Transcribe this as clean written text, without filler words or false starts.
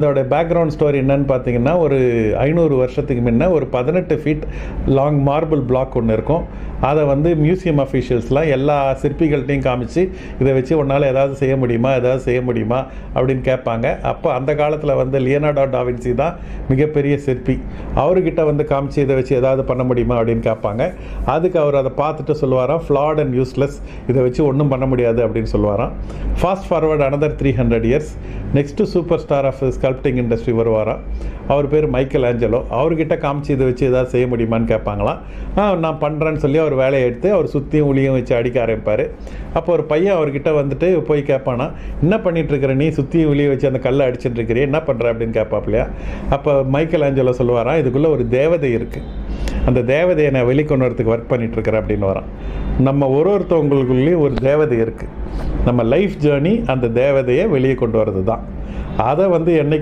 இதோட background story என்னன்னு பார்த்தீங்கன்னா, ஒரு 500 வருஷத்துக்கு முன்ன ஒரு 18 ஃபீட் லாங் மார்பிள் பிளாக் ஒன்று இருக்கும். அதை வந்து மியூசியம் அஃபீஷியல்ஸ்லாம் எல்லா சிற்பிகள்கிட்டையும் காமிச்சு, இதை வச்சு உன்னால் ஏதாவது செய்ய முடியுமா, ஏதாவது செய்ய முடியுமா அப்படின்னு கேட்பாங்க. அப்போ அந்த காலத்தில் வந்து லியோனார்டோ டா வின்சி தான் மிகப்பெரிய சிற்பி. அவர்கிட்ட வந்து காமிச்சு இதை வச்சு ஏதாவது பண்ண முடியுமா அப்படின்னு கேட்பாங்க. அதுக்கு அவர் அதை பார்த்துட்டு சொல்லுவாராம், ஃப்ளாட் அண்ட் யூஸ்லெஸ், இதை வச்சு ஒன்றும் பண்ண முடியாது அப்படின்னு சொல்லுவாராம். Fast forward another 300 years, next superstar of sculpting industry வருவாராம். அவர் பேர் மைக்கேல் ஆஞ்சலோ. அவர்கிட்ட காமிச்சு இதை வச்சு ஏதாவது செய்ய முடியுமான்னு கேட்பாங்களாம். நான் பண்ணுறேன்னு சொல்லி அவர் வேலையை எடுத்து அவர் சுற்றியும் உளியும் வச்சு அடிக்க ஆரம்பிப்பார். அப்போ ஒரு பையன் அவர்கிட்ட வந்துட்டு போய் கேட்பானா, என்ன பண்ணிகிட்ருக்கிற நீ, சுற்றியும் உளியை வச்சு அந்த கல்லை அடிச்சுட்டு இருக்கிறீ, என்ன பண்ணுற அப்படின்னு கேட்பாப்லையா. அப்போ மைக்கேல் ஆஞ்சலோ சொல்லுவாராம், இதுக்குள்ளே ஒரு தேவதை இருக்குது, அந்த தேவதையை நான் வெளிக்கொண்டு வரத்துக்கு ஒர்க் பண்ணிகிட்ருக்கிறேன் அப்படின்னு வரான். நம்ம ஒருத்தவங்களுக்குள்ளேயும் ஒரு தேவதை இருக்குது. நம்ம லைஃப் ஜேர்னி அந்த தேவதையை வெளியே கொண்டு வரது தான். அதை வந்து என்னைக்கு